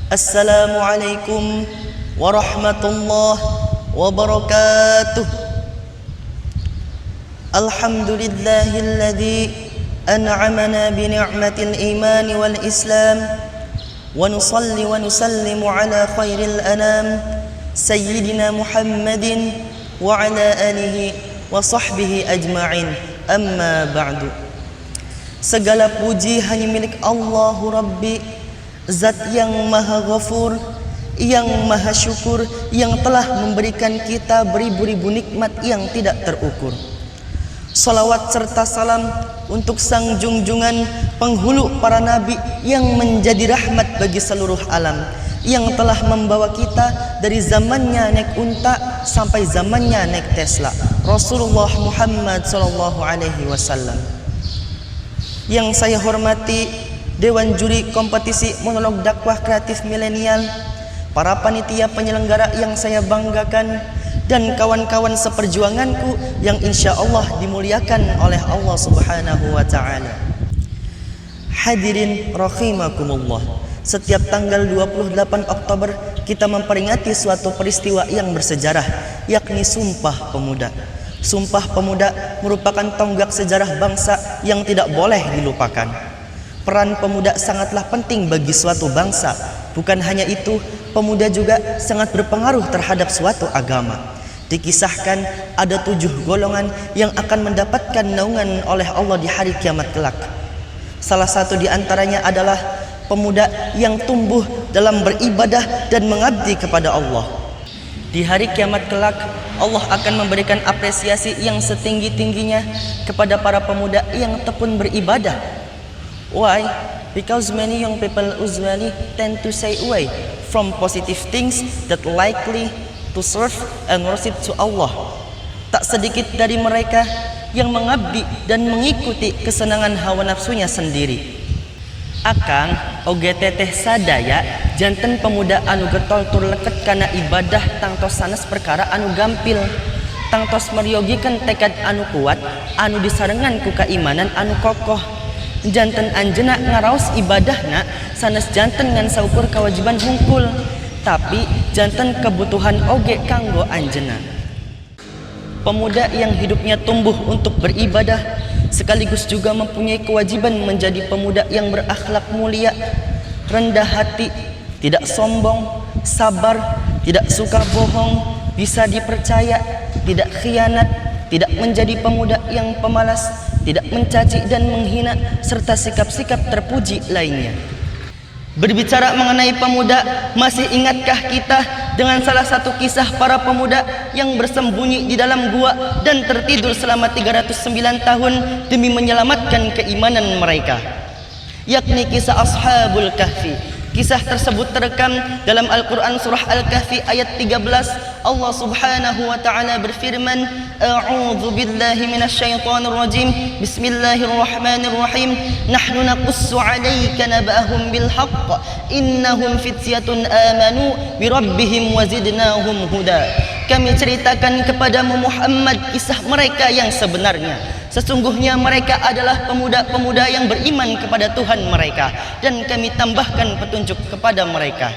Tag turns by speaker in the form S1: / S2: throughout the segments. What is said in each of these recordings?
S1: Assalamualaikum warahmatullahi wabarakatuh. Alhamdulillahilladzi an'amana bi ni'matil iman wal islam wa nusalli wa nusallimu ala khairil anam sayyidina Muhammadin wa ala alihi wa sahbihi ajma'in. Amma ba'du. Segala puji hanya milik Allahu Rabbi, Zat yang maha ghafur, yang maha syukur, yang telah memberikan kita beribu-ribu nikmat yang tidak terukur. Salawat serta salam untuk sang junjungan penghulu para nabi yang menjadi rahmat bagi seluruh alam, yang telah membawa kita dari zamannya naik unta sampai zamannya naik Tesla, Rasulullah Muhammad SAW. Yang saya hormati Dewan Juri Kompetisi Monolog Dakwah Kreatif Milenial, para panitia penyelenggara yang saya banggakan, dan kawan-kawan seperjuanganku yang insya Allah dimuliakan oleh Allah Subhanahu wa Ta'ala. Hadirin rahimakumullah, setiap tanggal 28 Oktober kita memperingati suatu peristiwa yang bersejarah, yakni Sumpah Pemuda. Sumpah Pemuda merupakan tonggak sejarah bangsa yang tidak boleh dilupakan. Peran pemuda sangatlah penting bagi suatu bangsa. Bukan hanya itu, pemuda juga sangat berpengaruh terhadap suatu agama. Dikisahkan ada 7 golongan yang akan mendapatkan naungan oleh Allah di hari kiamat kelak. Salah satu di antaranya adalah pemuda yang tumbuh dalam beribadah dan mengabdi kepada Allah. Di hari kiamat kelak, Allah akan memberikan apresiasi yang setinggi-tingginya kepada para pemuda yang tekun beribadah. Why? Because many young people usually tend to stay away from positive things that likely to serve and worship to Allah. Tak sedikit dari mereka yang mengabdi dan mengikuti kesenangan hawa nafsunya sendiri. Akang oge teteh sadaya janten pemuda anu getol tur leket kana ibadah tangtos sanes perkara anu gampil, tangtos meriogikan tekad anu kuat anu disarengan ku keimanan anu kokoh. Janten anjeuna ngaraos ibadahna sanes janten ngan saukur kewajiban hungkul, tapi janten kebutuhan oge kanggo anjeuna. Pemuda yang hidupnya tumbuh untuk beribadah sekaligus juga mempunyai kewajiban menjadi pemuda yang berakhlak mulia, rendah hati, tidak sombong, sabar, tidak suka bohong, bisa dipercaya, tidak khianat, tidak menjadi pemuda yang pemalas, tidak mencaci dan menghina, serta sikap-sikap terpuji lainnya. Berbicara mengenai pemuda, masih ingatkah kita dengan salah satu kisah para pemuda yang bersembunyi di dalam gua dan tertidur selama 309 tahun demi menyelamatkan keimanan mereka, yakni kisah Ashabul Kahfi. Kisah tersebut terekam dalam Al-Quran surah Al-Kahfi ayat 13. Allah Subhanahu wa Ta'ala berfirman, A'udzu billahi minasyaitonir rajim. Bismillahirrahmanirrahim. Nahnu naqussu 'alaika naba'ahum bil haqq. Innahum fityatun amanu bi rabbihim wa zidnahum huda. Kami ceritakan kepadamu Muhammad kisah mereka yang sebenarnya. Sesungguhnya mereka adalah pemuda-pemuda yang beriman kepada Tuhan mereka, dan kami tambahkan petunjuk kepada mereka.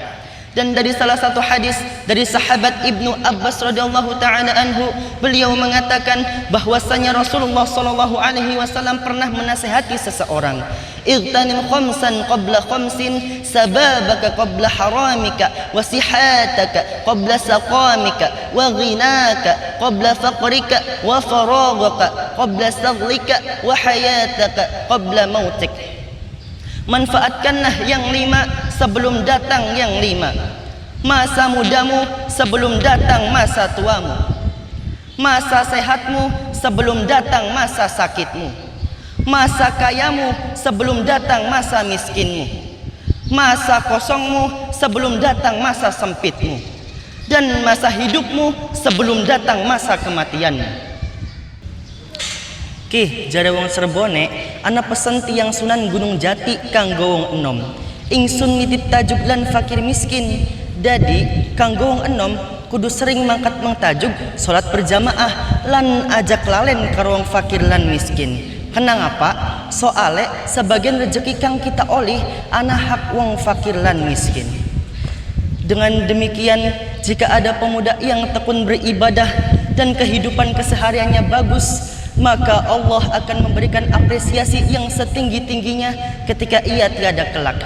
S1: Dan dari salah satu hadis dari sahabat Ibnu Abbas radhiyallahu taala anhu, beliau mengatakan bahwasanya Rasulullah sallallahu alaihi wasallam pernah menasihati seseorang, "Igtanim khamsan qabla khamsin, sababaka qabla haramika, wa sihataka qabla saqamika, wa ghinaka qabla faqrika, wa faragaka qabla saghlika, wa hayataka qabla mautik." Manfaatkanlah yang 5 sebelum datang yang 5. Masa mudamu sebelum datang masa tuamu. Masa sehatmu sebelum datang masa sakitmu. Masa kayamu sebelum datang masa miskinmu. Masa kosongmu sebelum datang masa sempitmu. Dan masa hidupmu sebelum datang masa kematianmu. Kih jare wong Serbone, ana pesen tiang Sunan Gunung Jati kanggo wong enom. Ingsun nitip tajuk lan fakir miskin. Dadi kanggo wong enom kudu sering mangkat mangtajuk salat berjamaah lan ajak lalen karo wong fakir lan miskin. Kenang apa? Soale sebagian rezeki kang kita oleh ana hak wong fakir lan miskin. Dengan demikian, jika ada pemuda yang tekun beribadah dan kehidupan kesehariannya bagus, maka Allah akan memberikan apresiasi yang setinggi-tingginya ketika ia tiada kelak.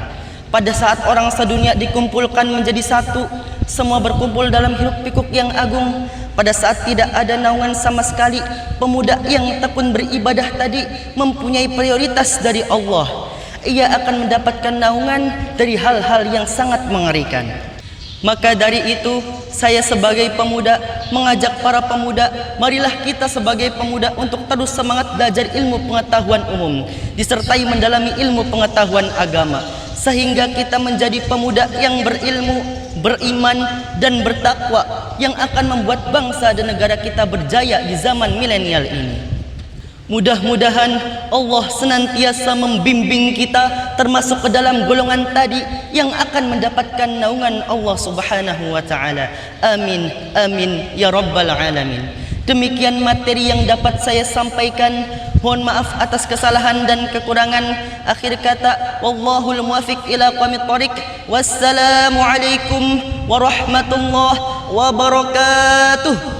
S1: Pada saat orang sedunia dikumpulkan menjadi satu, semua berkumpul dalam hiruk-pikuk yang agung. Pada saat tidak ada naungan sama sekali, pemuda yang tekun beribadah tadi mempunyai prioritas dari Allah. Ia akan mendapatkan naungan dari hal-hal yang sangat mengerikan. Maka dari itu, saya sebagai pemuda mengajak para pemuda, marilah kita sebagai pemuda untuk terus semangat belajar ilmu pengetahuan umum, disertai mendalami ilmu pengetahuan agama, sehingga kita menjadi pemuda yang berilmu, beriman, dan bertakwa yang akan membuat bangsa dan negara kita berjaya di zaman milenial ini. Mudah-mudahan Allah senantiasa membimbing kita termasuk ke dalam golongan tadi yang akan mendapatkan naungan Allah Subhanahu wa taala. Amin amin ya rabbal alamin. Demikian materi yang dapat saya sampaikan. Mohon maaf atas kesalahan dan kekurangan. Akhir kata, wallahul muwaffiq ila aqwamit thoriq. Wassalamu alaikum warahmatullahi wabarakatuh.